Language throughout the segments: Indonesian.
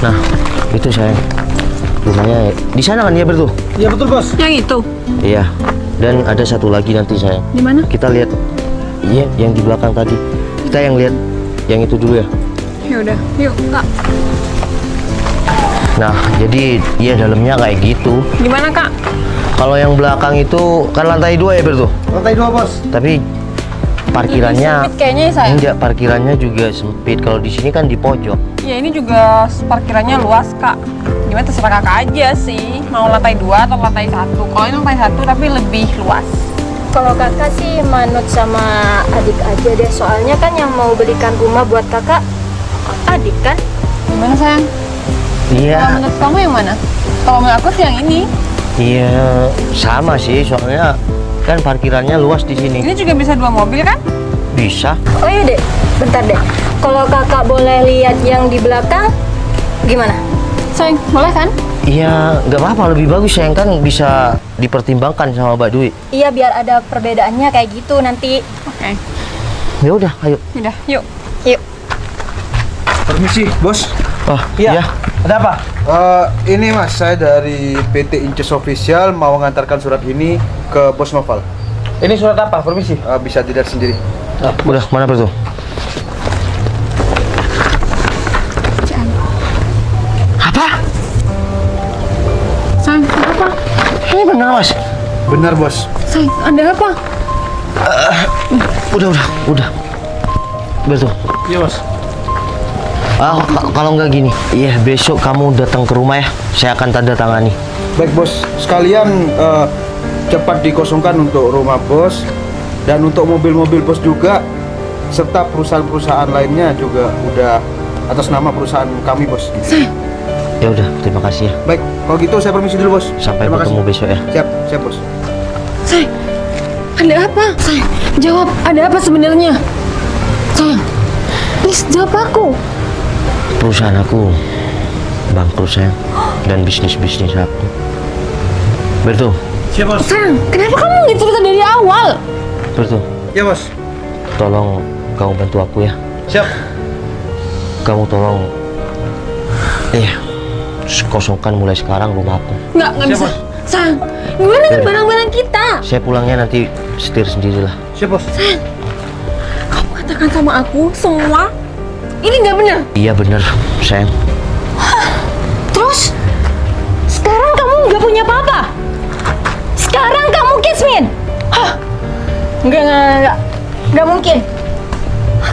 Nah, itu sayang. Rumahnya di sana kan ya Ber tuh? Iya betul bos. Yang itu? Iya. Dan ada satu lagi nanti sayang. Di mana? Kita lihat. Iya, yang di belakang tadi. Kita yang lihat yang itu dulu ya. Ya udah, yuk Kak. Nah, jadi ya dalamnya kayak gitu. Gimana Kak? Kalau yang belakang itu kan lantai 2 ya Ber tuh? Lantai 2 bos. Tapi parkirannya Sempit kayaknya ya sayang. enggak, parkirannya juga sempit. Kalau di sini kan di pojok. Ya ini juga parkirannya luas Kak. Gimana terserah Kakak aja sih. Mau lantai 2 atau lantai 1. Kalau ini lantai 1 tapi lebih luas. Kalau kakak sih manut sama adik aja deh, soalnya kan yang mau belikan rumah buat kakak adik kan. Gimana sayang? Kalau Iya, menurut kamu yang mana? Kalau menurut aku sih yang ini. iya sama sih. Soalnya kan parkirannya luas di sini. Ini juga bisa 2 mobil kan? Bisa. Oh iya deh, bentar deh. Kalau kakak boleh lihat yang di belakang, gimana? Sayang, boleh kan? Iya, nggak apa-apa, lebih bagus sayang, kan bisa dipertimbangkan sama Mbak Dwi. Iya, biar ada perbedaannya kayak gitu nanti. Oke. Ya udah, ayo. Udah, yuk. Yuk. Permisi bos. Oh, Iya. iya. Ada apa? Ini mas, saya dari PT Inces Official mau mengantarkan surat ini ke Bos Noval. Ini surat apa? Permisi. Bisa dilihat sendiri. Udah, mana Ber tuh? Apa? Sayang, ada apa? Ini benar Mas. Benar bos. Sayang, ada apa? Udah. Ber tuh. Iya bos. Kalau nggak gini, iya besok kamu datang ke rumah ya. Saya akan tanda tangani. Baik bos, sekalian cepat dikosongkan untuk rumah bos dan untuk mobil-mobil bos juga, serta perusahaan-perusahaan lainnya juga udah atas nama perusahaan kami bos. Ya udah, terima kasih ya. Baik, kalau gitu saya permisi dulu bos. Sampai Terima ketemu kasih. besok ya. Siap bos. Sayang, ada apa? Sayang, jawab, ada apa sebenarnya? Sayang, please jawab aku. Perusahaan aku bangkrut sayang, dan bisnis aku. Bertu, Siap bos. Sayang, kenapa kamu nggak cerita dari awal? Bertu, Ya bos. tolong kamu bantu aku ya. Siap. Kamu tolong, kosongkan mulai sekarang rumahku. Nggak bisa. Sayang, gimana Ya kan udah. barang-barang kita? Saya pulangnya nanti setir sendirilah. Siap bos. Kamu katakan sama aku semua. Ini nggak benar. Iya bener sayang. Terus sekarang kamu nggak punya apa-apa? Sekarang kamu kismin? Hah? Nggak mungkin.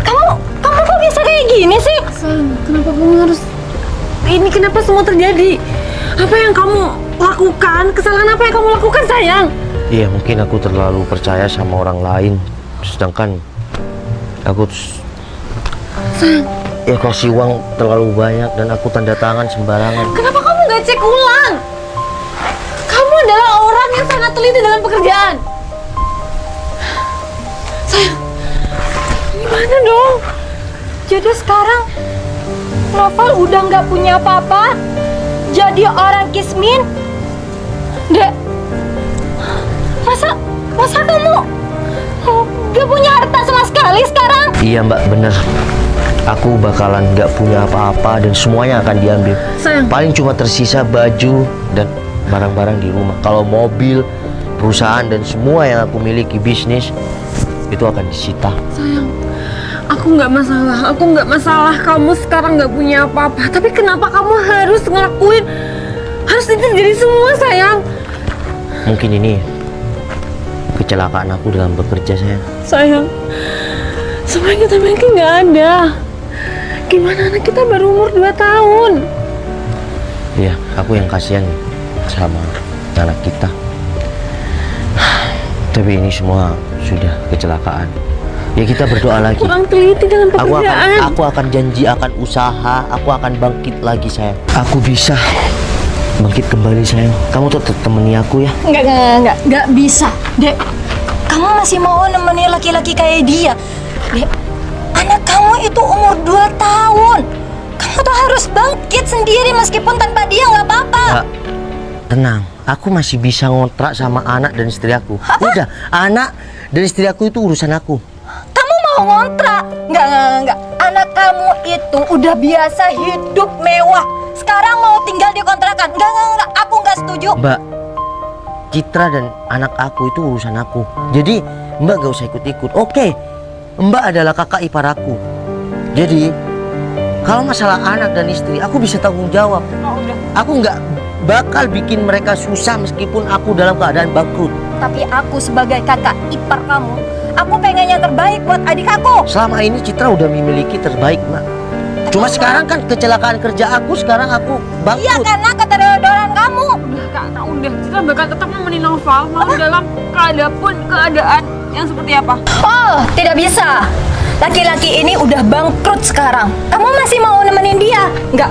Kamu kok bisa kayak gini sih? Sayang, kenapa kamu harus ini? Kenapa semua terjadi? Apa yang kamu lakukan? Kesalahan apa yang kamu lakukan, sayang? Iya mungkin aku terlalu percaya sama orang lain, sedangkan aku kasih uang terlalu banyak dan aku tanda tangan sembarangan. Kenapa kamu nggak cek ulang? Kamu adalah orang yang sangat teliti dalam pekerjaan. Sayang, gimana dong? Jadi sekarang Novel udah nggak punya apa-apa, jadi orang kismin. Dek, masa kamu nggak punya harta sama sekali sekarang? Iya mbak, bener. Aku bakalan nggak punya apa-apa dan semuanya akan diambil. Sayang, Paling cuma tersisa baju dan barang-barang di rumah. Kalau mobil, perusahaan dan semua yang aku miliki, bisnis, itu akan disita. sayang, aku nggak masalah kamu sekarang nggak punya apa-apa. Tapi kenapa kamu harus ngelakuin, harus itu jadi semua, sayang? Mungkin ini kecelakaan aku dalam bekerja sayang. Sayang, semua yang kita miliki nggak ada. Gimana anak kita baru umur 2 tahun? Iya, aku yang kasihan sama anak kita. Tapi ini semua sudah kecelakaan. Ya kita berdoa lagi. Kurang teliti dalam pekerjaan. Aku akan janji akan usaha, aku akan bangkit lagi sayang. Aku bisa bangkit kembali sayang. Kamu tetap temani aku ya. Nggak bisa, Dek. Kamu masih mau nemenin laki-laki kayak dia? Dek, anak kamu itu umur 2 tahun. Kamu tuh harus bangkit sendiri meskipun tanpa dia nggak apa-apa. Mbak, tenang. Aku masih bisa ngontrak sama anak dan istri aku. Udah, anak dan istri aku itu urusan aku. Kamu mau mau ngontrak. Enggak. Anak kamu itu udah biasa hidup mewah. Sekarang mau tinggal di kontrakan. Enggak. Aku nggak setuju. Mbak, Citra dan anak aku itu urusan aku. Jadi Mbak gak usah ikut-ikut. Oke, Mbak adalah kakak ipar aku. Jadi kalau masalah anak dan istri, aku bisa tanggung jawab. Aku nggak bakal bikin mereka susah meskipun aku dalam keadaan bangkrut. Tapi aku sebagai kakak ipar kamu, aku pengen yang terbaik buat adik aku. Selama ini Citra udah memiliki terbaik, Mbak. Cuma sekarang kan kecelakaan kerja aku, sekarang aku Iya, bangkrut. karena keteledoran kamu. Udah kak, udah. Citra bakal tetap nemenin Noval mau dalam keadaan yang seperti apa. Oh, tidak bisa. Laki-laki ini udah bangkrut sekarang. Kamu masih mau nemenin dia? Enggak.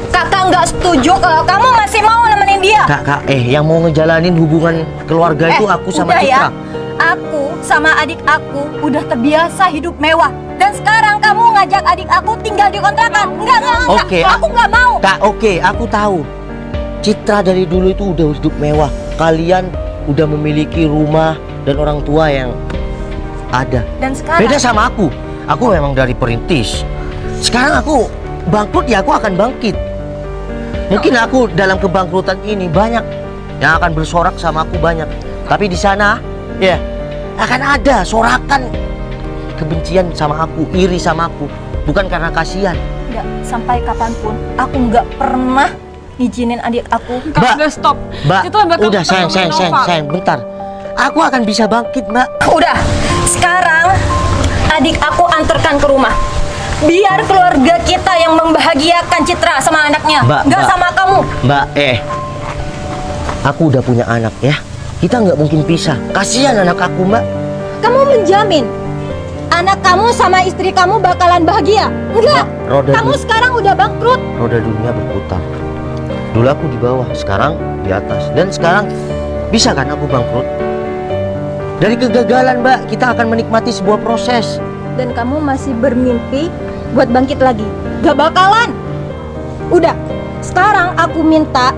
Kakak nggak setuju kalau kamu masih mau nemenin dia. Kak, yang mau ngejalanin hubungan keluarga itu aku sama udah Citra. ya. Aku sama adik aku udah terbiasa hidup mewah. Dan sekarang kamu ngajak adik aku tinggal di kontrakan. Enggak. Oke, Aku nggak mau. Kak, oke, aku tahu. Citra dari dulu itu udah hidup mewah. Kalian udah memiliki rumah dan orang tua yang ada. Dan sekarang Beda sama aku. Aku memang dari perintis. Sekarang aku bangkrut, ya aku akan bangkit. Mungkin aku dalam kebangkrutan ini banyak yang akan bersorak sama aku banyak. Tapi di sana ya akan ada sorakan kebencian sama aku, iri sama aku. Bukan karena kasihan. enggak, sampai kapanpun aku nggak pernah ngizinin adik aku. Kak, Mbak, udah stop. Mbak, Citra bakal udah tetap sayang, nemenin Noval. bentar. Aku akan bisa bangkit, Mbak. Udah, sekarang adik aku antarkan ke rumah. Biar keluarga kita yang membahagiakan Citra sama anaknya, Mbak, nggak Mbak. sama kamu. Mbak, aku udah punya anak ya. Kita nggak mungkin pisah. Kasihan anak aku, Mbak. Kamu menjamin anak kamu sama istri kamu bakalan bahagia? Enggak. Mbak, roda Kamu du- sekarang udah bangkrut. roda dunia berputar. Dulu aku di bawah, sekarang di atas. Dan sekarang bisa kan aku bangkrut? Dari kegagalan, Mbak, kita akan menikmati sebuah proses. Dan kamu masih bermimpi buat bangkit lagi? Gak bakalan. Udah, sekarang aku minta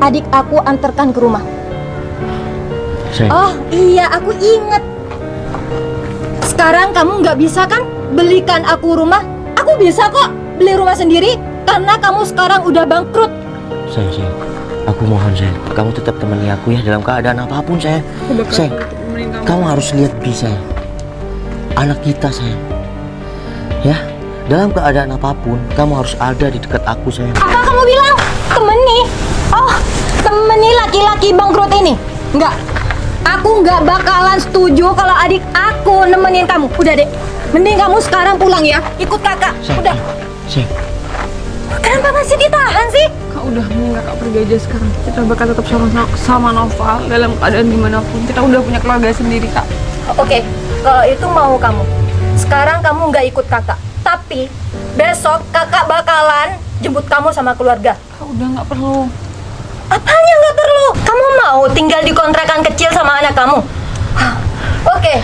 adik aku antarkan ke rumah. Sayang, Oh iya, aku inget. Sekarang kamu nggak bisa kan belikan aku rumah? Aku bisa kok beli rumah sendiri karena kamu sekarang udah bangkrut. sayang. Aku mohon, sayang. Kamu tetap temani aku ya dalam keadaan apapun, sayang. Aku bakal Sayang, tetap nemenin kamu. kamu harus lihat Bi, sayang. Anak kita, sayang. Ya, dalam keadaan apapun, kamu harus ada di dekat aku, sayang. Apa kamu bilang? Temeni? Oh, temeni laki-laki bangkrut ini? Enggak. Aku nggak bakalan setuju kalau adik aku nemenin kamu. Udah deh, mending kamu sekarang pulang ya. Ikut kakak. Sayang, Udah. sayang. Kenapa masih ditahan sih? Kak, udah mending kakak pergi aja sekarang. Citra bakal tetap sama Noval dalam keadaan gimana pun. Kita udah punya keluarga sendiri, Kak. Oke, kalau itu mau kamu. Sekarang kamu nggak ikut kakak. Tapi besok kakak bakalan jemput kamu sama keluarga. Kak, udah nggak perlu. Apanya nggak perlu? Kamu mau tinggal di kontrakan kecil sama anak kamu? Oke,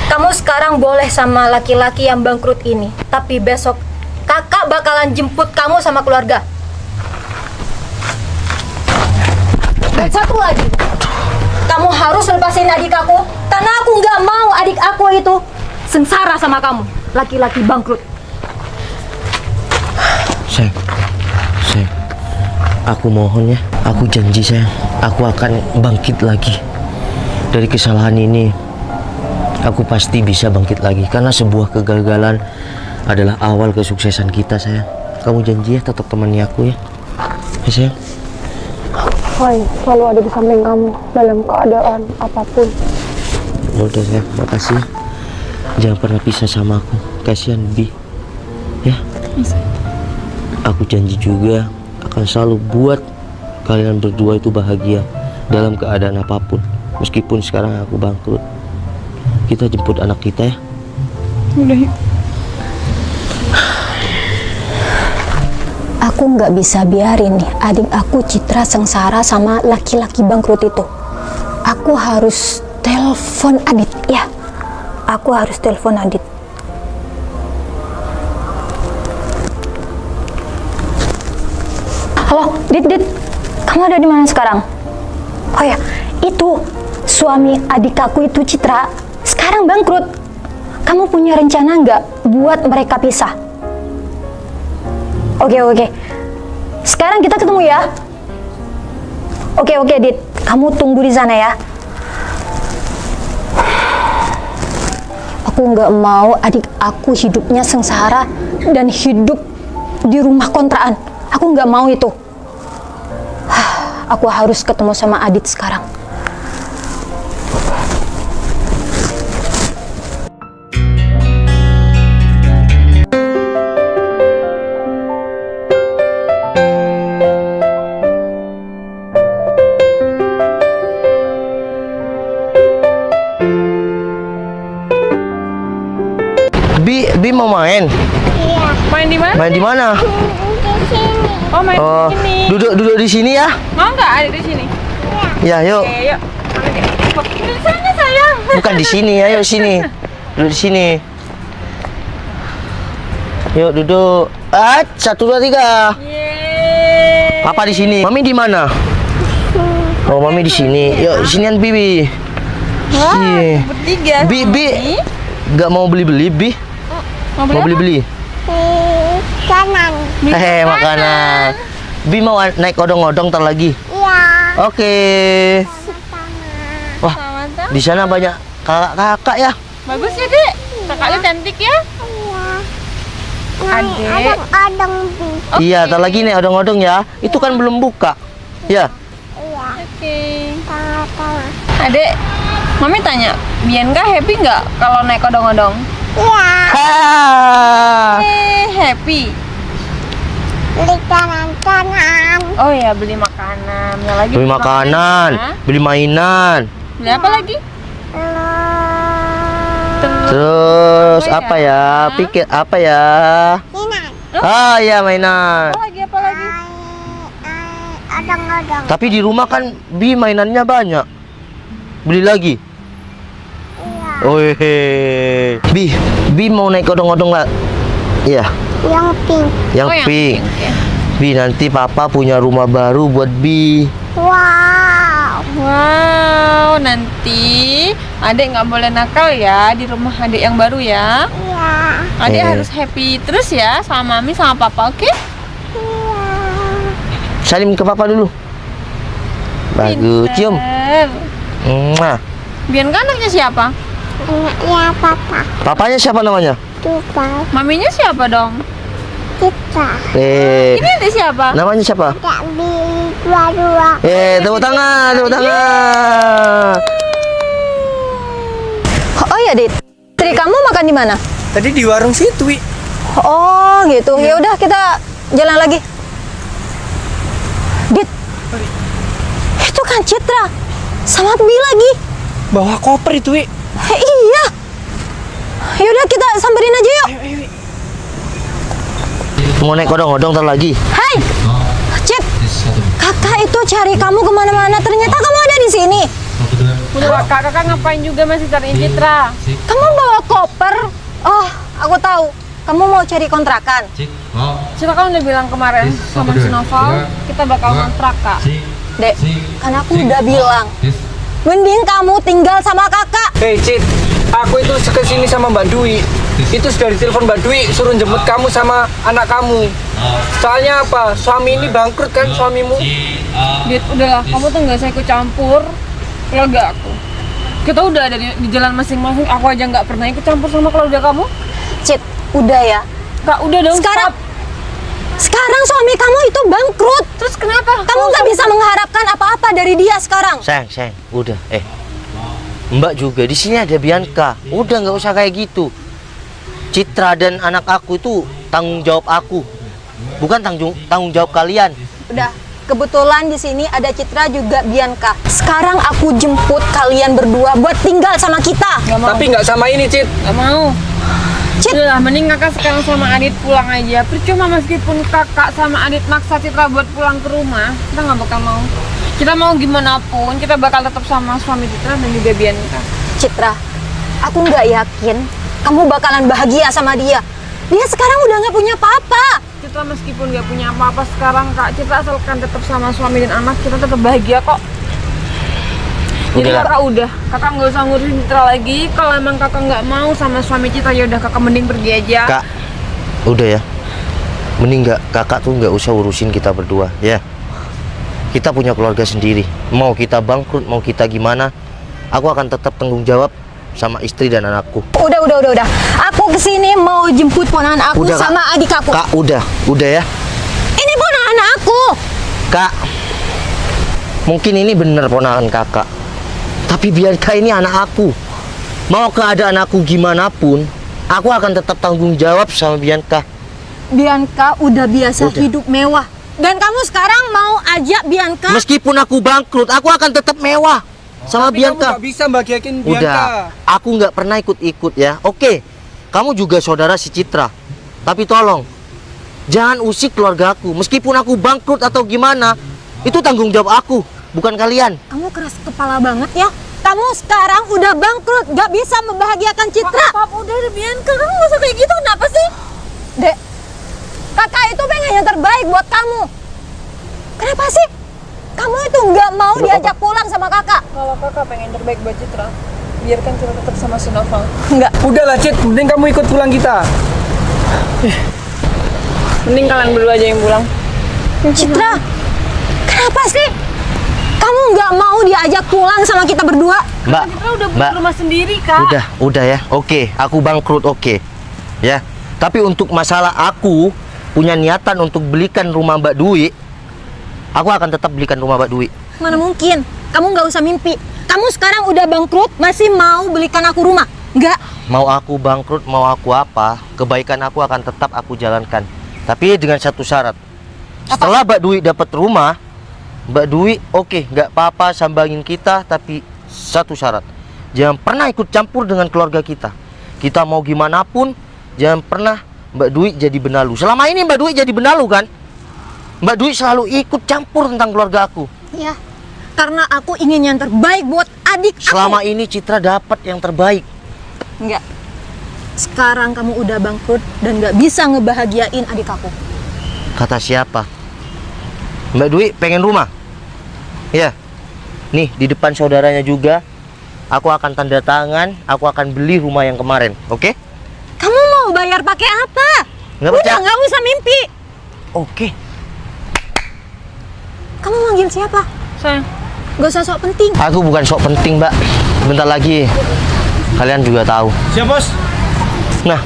kamu sekarang boleh sama laki-laki yang bangkrut ini. Tapi besok kakak bakalan jemput kamu sama keluarga. Dan satu lagi, kamu harus lepasin adik aku. Karena aku nggak mau adik aku itu sengsara sama kamu, laki-laki bangkrut. Sayang, sayang. Aku mohon ya, aku janji, sayang. Aku akan bangkit lagi. Dari kesalahan ini, aku pasti bisa bangkit lagi. Karena sebuah kegagalan adalah awal kesuksesan kita, sayang. Kamu janji ya, tetap temani aku ya. Ya, sayang. Roy selalu ada di samping kamu dalam keadaan apapun. Udah, sayang. Makasih ya. Jangan pernah pisah sama aku. Kasihan Bi. Ya. Aku janji juga akan selalu buat kalian berdua itu bahagia dalam keadaan apapun. Meskipun sekarang aku bangkrut. Kita jemput anak kita ya. Udah yuk. Aku nggak bisa biarin nih adik aku Citra sengsara sama laki-laki bangkrut itu. Aku harus telepon Adit ya. Aku harus telepon Adit. Halo, Dit, kamu ada di mana sekarang? Oh ya, itu suami adik aku itu Citra sekarang bangkrut. kamu punya rencana nggak buat mereka pisah? Oke. Sekarang kita ketemu ya. Oke, Dit. Kamu tunggu di sana ya. Aku nggak mau adik aku hidupnya sengsara dan hidup di rumah kontrakan. Aku nggak mau itu. Aku harus ketemu sama Adit sekarang. Bi mau main? Main di mana? Main di mana? Oh, main Oh, di sini. duduk di sini ya. Mau nggak ada di sini? Ya, yuk. Oke, yuk. Di sana sayang. Bukan di sini, ayo sini. Duduk di sini. Yuk duduk. 1, 2, 3. Yeay. Papa di sini. Mami di mana? Oh, Mami di sini. Yuk, sinian Bibi. Sini. Bertiga. Bi, nggak mau beli-beli, Bi? Mau Mau beli-beli? Kanan. Makanan. Bi mau naik odong-odong ntar lagi. Iya. Oke. Wah, Mantap. di sana banyak kakak-kakak ya. Bagus ya, Dek. Kakak lu cantik ya. Adek. Adang bi. Iya, ntar lagi nih odong-odong ya. Itu kan belum buka. Ya. Iya. Oke. Tawa-tawa. Adek, Mami tanya, Bianca happy nggak kalau naik odong-odong? Iya. Happy. Beli kanan-kanan. Oh ya, beli makanan. Yang lagi Beli makanan, beli mainan. Beli apa lagi? Terus apa ya? Pikir apa ya? Kanan. Ah, ya mainan. Apa lagi? Apa lagi? Adang-adang. Tapi di rumah kan Bi mainannya banyak. Beli lagi. Iya. Oh, Bi mau naik odong-odong nggak? Iya, Yang pink. yang Oh, yang pink. pink, ya. Bi, nanti Papa punya rumah baru buat Bi. Wow. Wow, nanti Adek nggak boleh nakal ya di rumah Adek yang baru ya. Iya. Adek harus happy terus ya sama Mami sama Papa, oke? Iya. Salim ke Papa dulu. Bagus, cium. Pinter. Mwah. Bianca anaknya siapa? Iya papa. Papanya siapa namanya? Tupai. Maminya siapa dong? Kita. Ini Adek siapa? Namanya siapa? Tak bi dua-dua. Tepuk tangan, tepuk tangan. Oh ya, Dit. Istri kamu makan di mana? Tadi di warung situ, Wi. Oh, gitu. Ya udah kita jalan lagi. Dit. Itu kan Citra sama Bi lagi. Bawa koper itu, Wi. Iya. Ya udah kita samperin aja yuk. Mau naik odong-odong ntar lagi. Hai. Cit. Kakak itu cari kamu kemana-mana. Ternyata kamu ada di sini. Udah kakak ngapain juga masih cariin Citra? Kamu bawa koper. Oh, aku tahu. Kamu mau cari kontrakan. Citra kan udah bilang kemarin sama si Noval kita bakal kontrak, Kak. Dek, kan aku udah bilang. Mending kamu tinggal sama kakak. Hei, Cit. Aku itu kesini sama Mbak Dwi. Itu sudah ditelepon Mbak Dwi suruh jemput kamu sama anak kamu. Soalnya apa? Suami ini bangkrut kan suamimu? Dit, udahlah, kamu tuh nggak usah ikut campur keluarga aku. Kita udah ada di jalan masing-masing. Aku aja nggak pernah ikut campur sama keluarga kamu. Cit, udah ya. Kak, udah dong. Sekarang, stop. sekarang suami kamu itu bangkrut. Terus kenapa? Kamu nggak bisa mengharapkan apa-apa dari dia sekarang. Sayang, udah. Mbak juga di sini ada Bianca. Udah nggak usah kayak gitu. Citra dan anak aku itu tanggung jawab aku, bukan tanggung jawab kalian. Udah, kebetulan di sini ada Citra juga Bianca. Sekarang aku jemput kalian berdua buat tinggal sama kita. Nggak mau. Tapi nggak sama ini, Cit. Nggak mau. Cit. Udahlah, mending kakak sekarang sama Adit pulang aja. Percuma meskipun kakak sama Adit maksa Citra buat pulang ke rumah, kita nggak bakal mau. Kita mau gimana pun, kita bakal tetap sama suami Citra dan juga Bianca. Citra, aku nggak yakin kamu bakalan bahagia sama dia. Dia sekarang udah nggak punya apa-apa. Citra meskipun nggak punya apa-apa sekarang, Kak, Citra asalkan tetap sama suami dan anak, kita tetap bahagia kok. Jadi Udah. kakak udah, kakak nggak usah ngurusin Citra lagi. Kalau emang kakak nggak mau sama suami Citra, ya udah kakak mending pergi aja. Kak, udah ya. Mending kakak tuh nggak usah urusin kita berdua, ya. Kita punya keluarga sendiri. Mau kita bangkrut, mau kita gimana, aku akan tetap tanggung jawab sama istri dan anakku. Udah. Aku kesini mau jemput ponakan aku Udah, Kak. sama adik aku. Kak, udah ya. Ini ponakan aku. Kak, mungkin ini bener ponakan kakak. Tapi biarkan ini anak aku. Mau keadaan aku gimana pun, aku akan tetap tanggung jawab sama Bianca. Bianca udah biasa Udah. hidup mewah. Dan kamu sekarang mau ajak Bianca? Meskipun aku bangkrut, aku akan tetap mewah sama Tapi kamu Bianca. nggak bisa bahagiain Bianca. Udah, aku nggak pernah ikut-ikut ya. Oke, kamu juga saudara si Citra. Tapi tolong, jangan usik keluarga aku. Meskipun aku bangkrut atau gimana, itu tanggung jawab aku, bukan kalian. Kamu keras kepala banget ya. Kamu sekarang udah bangkrut, gak bisa membahagiakan Citra. Pap, udah Bianca, kamu nggak usah kayak gitu. Kenapa sih? Dek, kakak itu pengen yang terbaik buat kamu. Kenapa sih? Kamu itu nggak mau diajak pulang sama kakak? Kalau kakak pengen terbaik buat Citra, biarkan Citra tetap sama si Noval. Enggak. Udahlah Cit, mending kamu ikut pulang kita. Mending kalian berdua aja yang pulang. Citra, kenapa sih? Kamu nggak mau diajak pulang sama kita berdua? Mbak, Citra udah Mbak, punya rumah sendiri, Kak. udah ya. Oke, aku bangkrut, oke. Ya, tapi untuk masalah aku punya niatan untuk belikan rumah Mbak Dwi, aku akan tetap belikan rumah Mbak Dwi. Mana mungkin? Kamu nggak usah mimpi. Kamu sekarang udah bangkrut, masih mau belikan aku rumah? Nggak. Mau aku bangkrut, mau aku apa, kebaikan aku akan tetap aku jalankan. Tapi dengan satu syarat. Setelah Mbak Dwi dapat rumah, Mbak Dwi oke, nggak apa-apa sambangin kita, tapi satu syarat. Jangan pernah ikut campur dengan keluarga kita. Kita mau gimana pun, jangan pernah Mbak Dwi jadi benalu. Selama ini Mbak Dwi jadi benalu kan? Mbak Dwi selalu ikut campur tentang keluarga aku. Ya, karena aku ingin yang terbaik buat adik aku. Selama ini Citra dapat yang terbaik. Enggak. Sekarang kamu udah bangkrut dan nggak bisa ngebahagiain adik aku. Kata siapa? Mbak Dwi pengen rumah? Ya. Nih, di depan saudaranya juga, aku akan tanda tangan, aku akan beli rumah yang kemarin, oke? Kamu mau bayar pakai apa? Nggak Udah, percaya? nggak usah mimpi. Oke. Kamu manggil siapa? Sayang. Gak usah sok penting. Aku bukan sok penting, Mbak. Bentar lagi kalian juga tahu. Siap, Bos. Nah,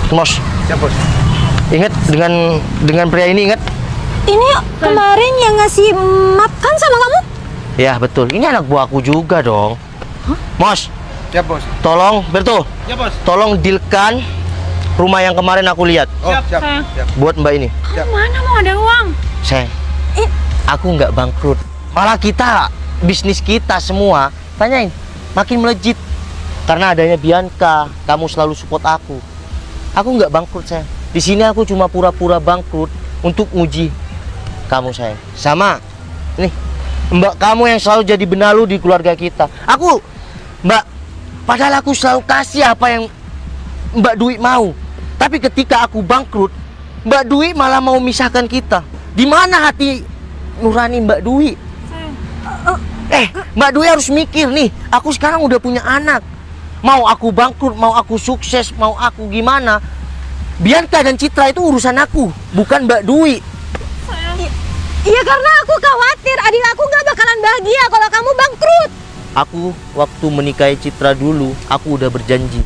Mos, Siap, Bos. ingat dengan pria ini ingat? Ini kemarin yang ngasih map kan sama kamu? Ya, betul. Ini anak buahku juga dong. Mos, Siap, Bos. tolong, Berto, Siap, Bos. tolong dealkan rumah yang kemarin aku lihat Oh, siap. Sayang. Siap. buat Mbak ini. Kamu mana mau ada uang? Sayang, aku nggak bangkrut. Malah kita, bisnis kita semua, tanyain, makin melejit. Karena adanya Bianca, kamu selalu support aku. Aku nggak bangkrut, sayang. Di sini aku cuma pura-pura bangkrut untuk uji kamu, sayang. Sama, nih, Mbak kamu yang selalu jadi benalu di keluarga kita. Aku, Mbak, padahal aku selalu kasih apa yang Mbak Dwi mau. Tapi ketika aku bangkrut, Mbak Dwi malah mau misahkan kita. Di mana hati nurani Mbak Dwi? Mbak Dwi harus mikir nih, aku sekarang udah punya anak. Mau aku bangkrut, mau aku sukses, mau aku gimana, Bianca dan Citra itu urusan aku, bukan Mbak Dwi. Iya, karena aku khawatir adik aku nggak bakalan bahagia kalau kamu bangkrut. Aku waktu menikahi Citra dulu, aku udah berjanji,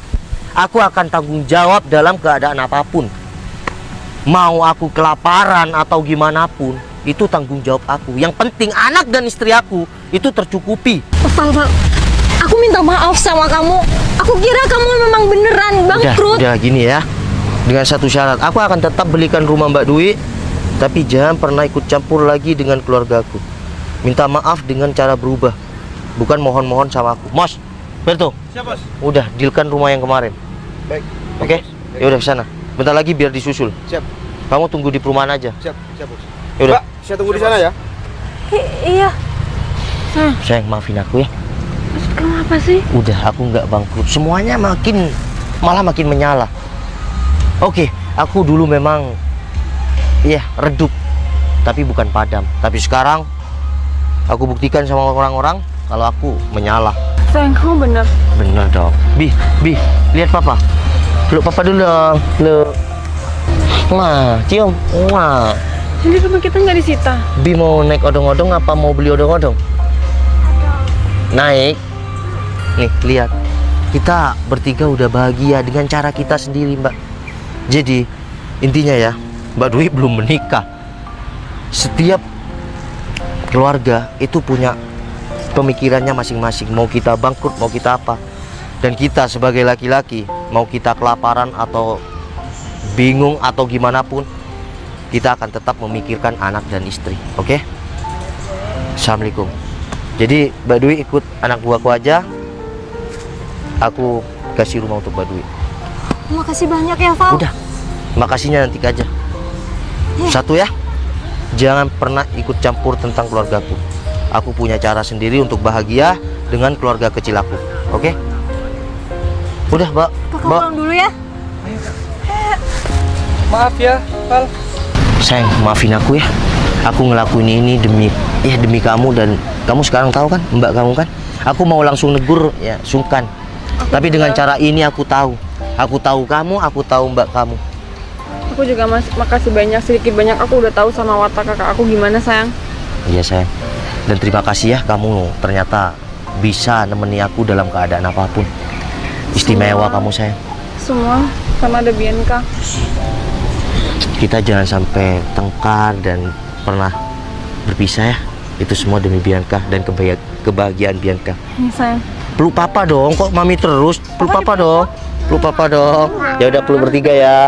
aku akan tanggung jawab dalam keadaan apapun. Mau aku kelaparan atau gimana pun, itu tanggung jawab aku. Yang penting anak dan istri aku itu tercukupi. Val, aku minta maaf sama kamu. Aku kira kamu memang beneran bangkrut. Udah gini ya. Dengan satu syarat, aku akan tetap belikan rumah Mbak Dwi, tapi jangan pernah ikut campur lagi dengan keluargaku. Minta maaf dengan cara berubah, bukan mohon-mohon sama aku. Mos, Berto, Siap, Bos. udah dealkan rumah yang kemarin. Baik. Oke? Ya udah sana. Bentar lagi biar disusul. Siap. Kamu tunggu di perumahan aja. Siap, Bos. Ya udah. Mbak, saya tunggu di sana ya. Iya. Sayang, maafin aku ya. Maksud kamu apa sih? Udah, aku nggak bangkrut. Semuanya malah makin menyala. Oke, aku dulu memang redup, tapi bukan padam. Tapi sekarang aku buktikan sama orang-orang, kalau aku menyalah. Sayang, kamu benar. Bener dong. Bi, lihat papa. Peluk papa dulu dong. Peluk. Wah, cium. Wah. Jadi rumah kita nggak disita. Bi mau naik odong-odong apa mau beli odong-odong? Naik. Nih, lihat. Kita bertiga udah bahagia dengan cara kita sendiri, Mbak. Jadi, intinya ya, Mbak Dwi belum menikah. Setiap keluarga itu punya pemikirannya masing-masing. Mau kita bangkrut, mau kita apa. Dan kita sebagai laki-laki, mau kita kelaparan atau bingung atau gimana pun, kita akan tetap memikirkan anak dan istri. Oke? Assalamualaikum. Jadi Mbak Dwi ikut anak buahku aja. Aku kasih rumah untuk Mbak Dwi. Makasih banyak ya, Val. Udah, makasihnya nanti aja. Satu ya, jangan pernah ikut campur tentang keluargaku. Aku punya cara sendiri untuk bahagia dengan keluarga kecil aku. Oke? Udah, Mbak. Kakak pulang dulu ya. Maaf ya, Val. Sayang, maafin aku ya. Aku ngelakuin ini demi kamu, dan kamu sekarang tahu kan, Mbak kamu kan. Aku mau langsung negur ya, sungkan. Tapi dengan cara ini aku tahu kamu, aku tahu Mbak kamu. Aku juga makasih banyak, sedikit banyak aku udah tahu sama watak kakak aku gimana, sayang. Iya sayang. Dan terima kasih ya, kamu ternyata bisa nemeni aku dalam keadaan apapun. Istimewa kamu sayang. Semua karena ada Bianca. Kita jangan sampai tengkar dan pernah berpisah ya. Itu semua demi Bianca dan kebahagiaan Bianca. Ini sayang. Peluk papa dong, kok mami terus? Peluk papa dong. Peluk papa dong. Ya udah, peluk bertiga ya.